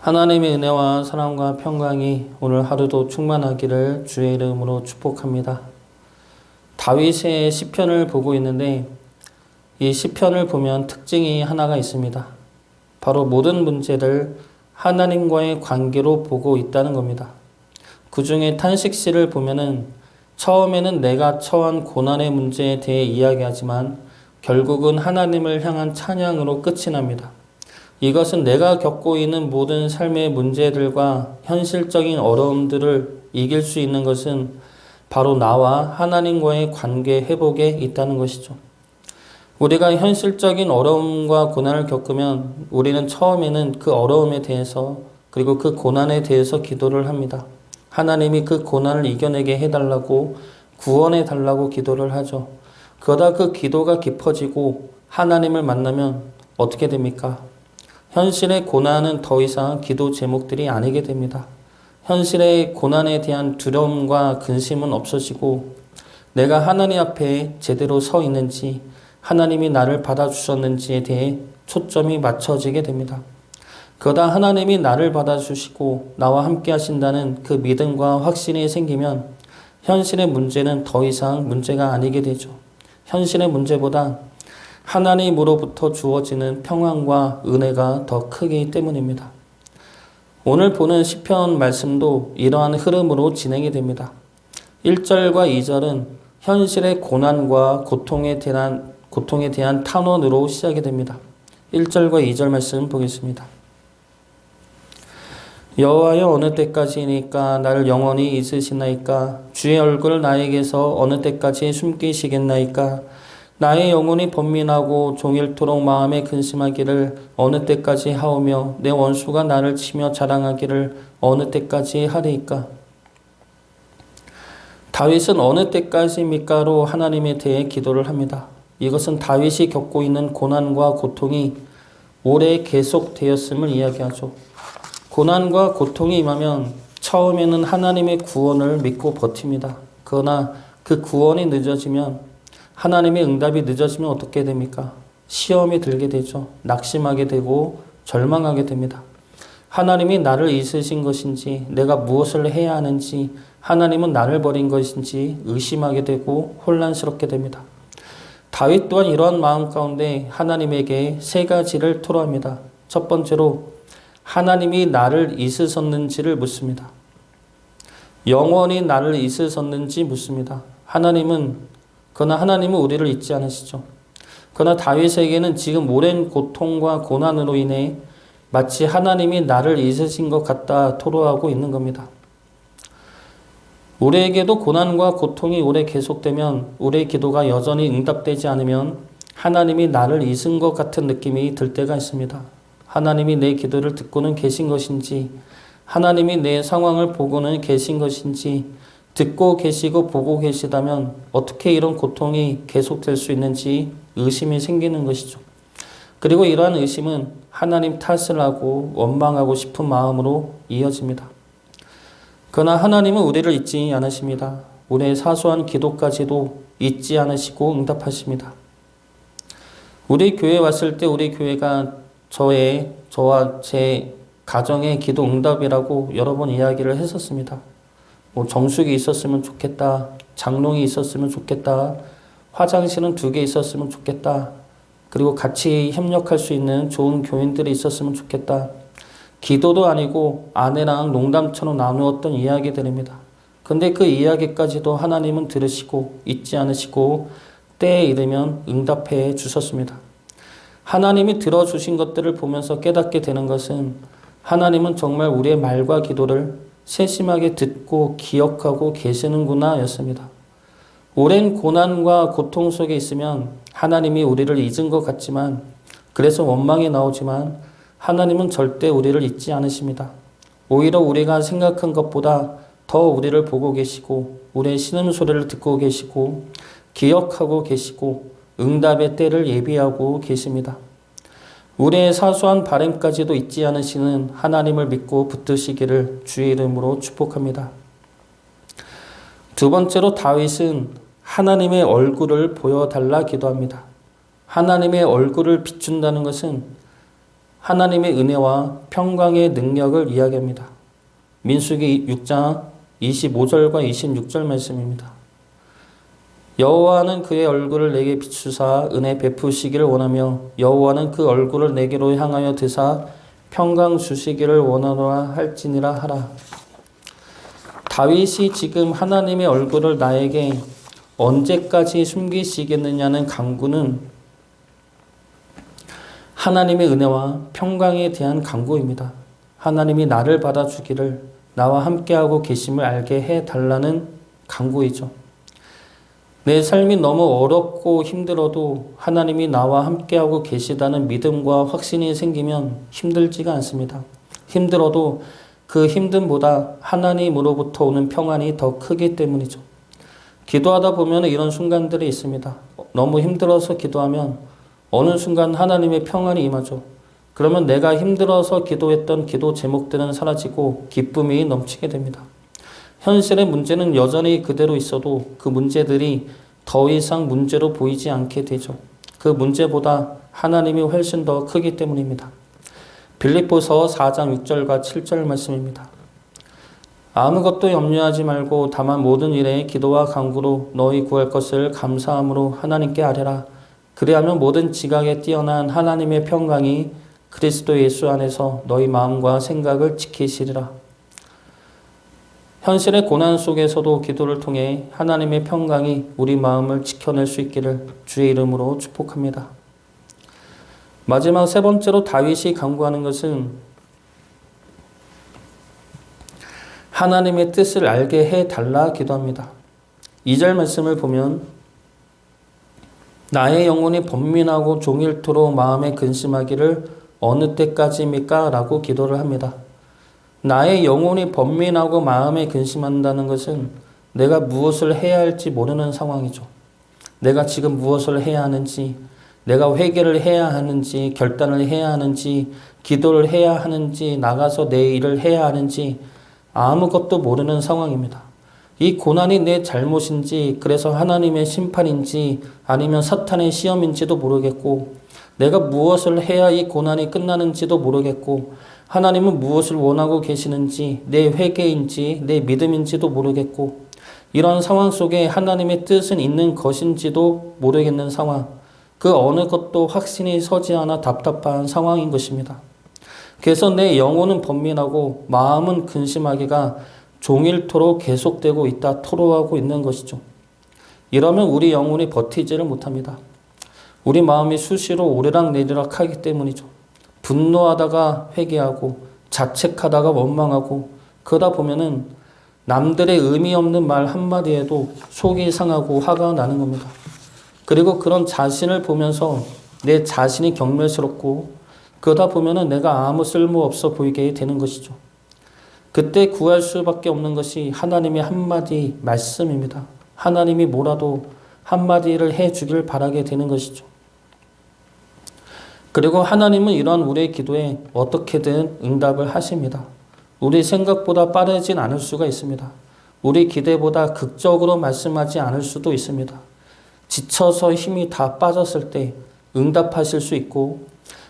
하나님의 은혜와 사랑과 평강이 오늘 하루도 충만하기를 주의 이름으로 축복합니다. 다윗의 시편을 보고 있는데 이 시편을 보면 특징이 하나가 있습니다. 바로 모든 문제를 하나님과의 관계로 보고 있다는 겁니다. 그 중에 탄식시를 보면은 처음에는 내가 처한 고난의 문제에 대해 이야기하지만 결국은 하나님을 향한 찬양으로 끝이 납니다. 이것은 내가 겪고 있는 모든 삶의 문제들과 현실적인 어려움들을 이길 수 있는 것은 바로 나와 하나님과의 관계 회복에 있다는 것이죠. 우리가 현실적인 어려움과 고난을 겪으면 우리는 처음에는 그 어려움에 대해서 그리고 그 고난에 대해서 기도를 합니다. 하나님이 그 고난을 이겨내게 해달라고 구원해 달라고 기도를 하죠. 그러다 그 기도가 깊어지고 하나님을 만나면 어떻게 됩니까? 현실의 고난은 더 이상 기도 제목들이 아니게 됩니다. 현실의 고난에 대한 두려움과 근심은 없어지고 내가 하나님 앞에 제대로 서 있는지 하나님이 나를 받아주셨는지에 대해 초점이 맞춰지게 됩니다. 그러다 하나님이 나를 받아주시고 나와 함께 하신다는 그 믿음과 확신이 생기면 현실의 문제는 더 이상 문제가 아니게 되죠. 현실의 문제보다 하나님으로부터 주어지는 평안과 은혜가 더 크기 때문입니다. 오늘 보는 시편 말씀도 이러한 흐름으로 진행이 됩니다. 1절과 2절은 현실의 고난과 고통에 대한 탄원으로 시작이 됩니다. 1절과 2절 말씀 보겠습니다. 여호와여 어느 때까지니까 나를 영원히 잊으시나이까? 주의 얼굴 나에게서 어느 때까지 숨기시겠나이까? 나의 영혼이 번민하고 종일토록 마음에 근심하기를 어느 때까지 하오며 내 원수가 나를 치며 자랑하기를 어느 때까지 하리이까? 다윗은 어느 때까지입니까로 하나님에 대해 기도를 합니다. 이것은 다윗이 겪고 있는 고난과 고통이 오래 계속되었음을 이야기하죠. 고난과 고통이 임하면 처음에는 하나님의 구원을 믿고 버팁니다. 그러나 그 구원이 늦어지면 하나님의 응답이 늦어지면 어떻게 됩니까? 시험이 들게 되죠. 낙심하게 되고 절망하게 됩니다. 하나님이 나를 잊으신 것인지 내가 무엇을 해야 하는지 하나님은 나를 버린 것인지 의심하게 되고 혼란스럽게 됩니다. 다윗 또한 이러한 마음 가운데 하나님에게 세 가지를 토로합니다. 첫 번째로 하나님이 나를 잊으셨는지를 묻습니다. 영원히 나를 잊으셨는지 묻습니다. 그러나 하나님은 우리를 잊지 않으시죠. 그러나 다윗에게는 지금 오랜 고통과 고난으로 인해 마치 하나님이 나를 잊으신 것 같다 토로하고 있는 겁니다. 우리에게도 고난과 고통이 오래 계속되면 우리의 기도가 여전히 응답되지 않으면 하나님이 나를 잊은 것 같은 느낌이 들 때가 있습니다. 하나님이 내 기도를 듣고는 계신 것인지 하나님이 내 상황을 보고는 계신 것인지 듣고 계시고 보고 계시다면 어떻게 이런 고통이 계속될 수 있는지 의심이 생기는 것이죠. 그리고 이러한 의심은 하나님 탓을 하고 원망하고 싶은 마음으로 이어집니다. 그러나 하나님은 우리를 잊지 않으십니다. 우리의 사소한 기도까지도 잊지 않으시고 응답하십니다. 우리 교회에 왔을 때 우리 교회가 저와 제 가정의 기도 응답이라고 여러 번 이야기를 했었습니다. 정수기 있었으면 좋겠다. 장롱이 있었으면 좋겠다. 화장실은 2개 있었으면 좋겠다. 그리고 같이 협력할 수 있는 좋은 교인들이 있었으면 좋겠다. 기도도 아니고 아내랑 농담처럼 나누었던 이야기들입니다. 근데 그 이야기까지도 하나님은 들으시고 잊지 않으시고 때에 이르면 응답해 주셨습니다. 하나님이 들어주신 것들을 보면서 깨닫게 되는 것은 하나님은 정말 우리의 말과 기도를 세심하게 듣고 기억하고 계시는구나 였습니다. 오랜 고난과 고통 속에 있으면 하나님이 우리를 잊은 것 같지만 그래서 원망이 나오지만 하나님은 절대 우리를 잊지 않으십니다. 오히려 우리가 생각한 것보다 더 우리를 보고 계시고 우리의 신음소리를 듣고 계시고 기억하고 계시고 응답의 때를 예비하고 계십니다. 우리의 사소한 바램까지도 잊지 않으시는 하나님을 믿고 붙드시기를 주의 이름으로 축복합니다. 두 번째로 다윗은 하나님의 얼굴을 보여달라 기도합니다. 하나님의 얼굴을 비춘다는 것은 하나님의 은혜와 평강의 능력을 이야기합니다. 민수기 6장 25절과 26절 말씀입니다. 여호와는 그의 얼굴을 내게 비추사 은혜 베푸시기를 원하며 여호와는 그 얼굴을 내게로 향하여 드사 평강 주시기를 원하노라 할지니라 하라. 다윗이 지금 하나님의 얼굴을 나에게 언제까지 숨기시겠느냐는 간구는 하나님의 은혜와 평강에 대한 간구입니다. 하나님이 나를 받아주기를, 나와 함께하고 계심을 알게 해달라는 간구이죠. 내 삶이 너무 어렵고 힘들어도 하나님이 나와 함께하고 계시다는 믿음과 확신이 생기면 힘들지가 않습니다. 힘들어도 그 힘듦보다 하나님으로부터 오는 평안이 더 크기 때문이죠. 기도하다 보면 이런 순간들이 있습니다. 너무 힘들어서 기도하면 어느 순간 하나님의 평안이 임하죠. 그러면 내가 힘들어서 기도했던 기도 제목들은 사라지고 기쁨이 넘치게 됩니다. 현실의 문제는 여전히 그대로 있어도 그 문제들이 더 이상 문제로 보이지 않게 되죠. 그 문제보다 하나님이 훨씬 더 크기 때문입니다. 빌립보서 4장 6절과 7절 말씀입니다. 아무것도 염려하지 말고 다만 모든 일에 기도와 간구로 너희 구할 것을 감사함으로 하나님께 아뢰라. 그리하면 모든 지각에 뛰어난 하나님의 평강이 그리스도 예수 안에서 너희 마음과 생각을 지키시리라. 현실의 고난 속에서도 기도를 통해 하나님의 평강이 우리 마음을 지켜낼 수 있기를 주의 이름으로 축복합니다. 마지막 세 번째로 다윗이 간구하는 것은 하나님의 뜻을 알게 해달라 기도합니다. 2절 말씀을 보면 나의 영혼이 번민하고 종일토록 마음에 근심하기를 어느 때까지입니까? 라고 기도를 합니다. 나의 영혼이 번민하고 마음에 근심한다는 것은 내가 무엇을 해야 할지 모르는 상황이죠. 내가 지금 무엇을 해야 하는지, 내가 회개를 해야 하는지, 결단을 해야 하는지, 기도를 해야 하는지, 나가서 내 일을 해야 하는지 아무것도 모르는 상황입니다. 이 고난이 내 잘못인지, 그래서 하나님의 심판인지, 아니면 사탄의 시험인지도 모르겠고, 내가 무엇을 해야 이 고난이 끝나는지도 모르겠고, 하나님은 무엇을 원하고 계시는지, 내 회개인지, 내 믿음인지도 모르겠고, 이런 상황 속에 하나님의 뜻은 있는 것인지도 모르겠는 상황, 그 어느 것도 확신이 서지 않아 답답한 상황인 것입니다. 그래서 내 영혼은 번민하고 마음은 근심하기가 종일토록 계속되고 있다 토로하고 있는 것이죠. 이러면 우리 영혼이 버티지를 못합니다. 우리 마음이 수시로 오르락내리락 하기 때문이죠. 분노하다가 회개하고 자책하다가 원망하고 그러다 보면은 남들의 의미 없는 말 한마디에도 속이 상하고 화가 나는 겁니다. 그리고 그런 자신을 보면서 내 자신이 경멸스럽고 그러다 보면은 내가 아무 쓸모없어 보이게 되는 것이죠. 그때 구할 수밖에 없는 것이 하나님의 한마디 말씀입니다. 하나님이 뭐라도 한마디를 해주길 바라게 되는 것이죠. 그리고 하나님은 이러한 우리의 기도에 어떻게든 응답을 하십니다. 우리 생각보다 빠르진 않을 수가 있습니다. 우리 기대보다 극적으로 말씀하지 않을 수도 있습니다. 지쳐서 힘이 다 빠졌을 때 응답하실 수 있고,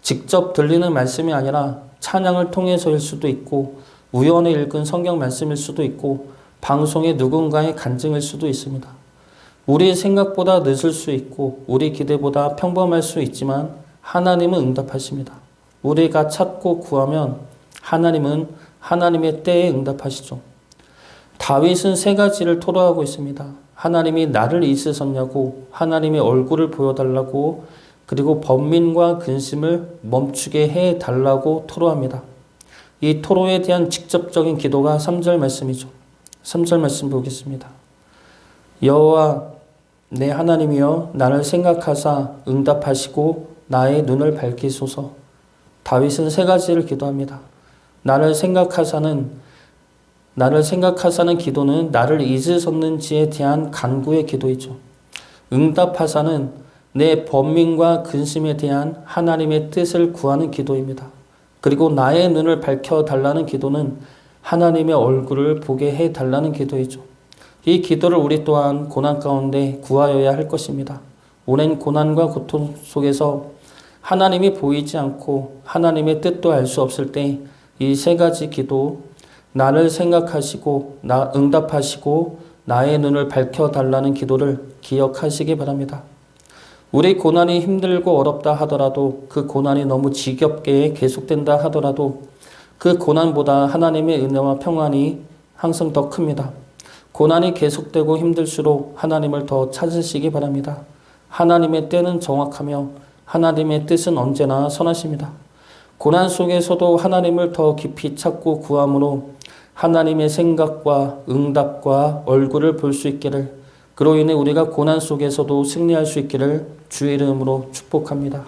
직접 들리는 말씀이 아니라 찬양을 통해서일 수도 있고, 우연히 읽은 성경 말씀일 수도 있고, 방송의 누군가의 간증일 수도 있습니다. 우리 생각보다 늦을 수 있고, 우리 기대보다 평범할 수 있지만 하나님은 응답하십니다. 우리가 찾고 구하면 하나님은 하나님의 때에 응답하시죠. 다윗은 세 가지를 토로하고 있습니다. 하나님이 나를 잊으셨냐고, 하나님의 얼굴을 보여달라고, 그리고 번민과 근심을 멈추게 해달라고 토로합니다. 이 토로에 대한 직접적인 기도가 3절 말씀이죠. 3절 말씀 보겠습니다. 여호와 내 하나님이여 나를 생각하사 응답하시고 나의 눈을 밝히소서. 다윗은 세 가지를 기도합니다. 나를 생각하사는 기도는 나를 잊으셨는지에 대한 간구의 기도이죠. 응답하사는 내 번민과 근심에 대한 하나님의 뜻을 구하는 기도입니다. 그리고 나의 눈을 밝혀달라는 기도는 하나님의 얼굴을 보게 해달라는 기도이죠. 이 기도를 우리 또한 고난 가운데 구하여야 할 것입니다. 오랜 고난과 고통 속에서 하나님이 보이지 않고 하나님의 뜻도 알 수 없을 때 이 세 가지 기도, 나를 생각하시고 응답하시고 나의 눈을 밝혀달라는 기도를 기억하시기 바랍니다. 우리 고난이 힘들고 어렵다 하더라도, 그 고난이 너무 지겹게 계속된다 하더라도 그 고난보다 하나님의 은혜와 평안이 항상 더 큽니다. 고난이 계속되고 힘들수록 하나님을 더 찾으시기 바랍니다. 하나님의 때는 정확하며 하나님의 뜻은 언제나 선하십니다. 고난 속에서도 하나님을 더 깊이 찾고 구함으로 하나님의 생각과 응답과 얼굴을 볼 수 있기를, 그로 인해 우리가 고난 속에서도 승리할 수 있기를 주의 이름으로 축복합니다.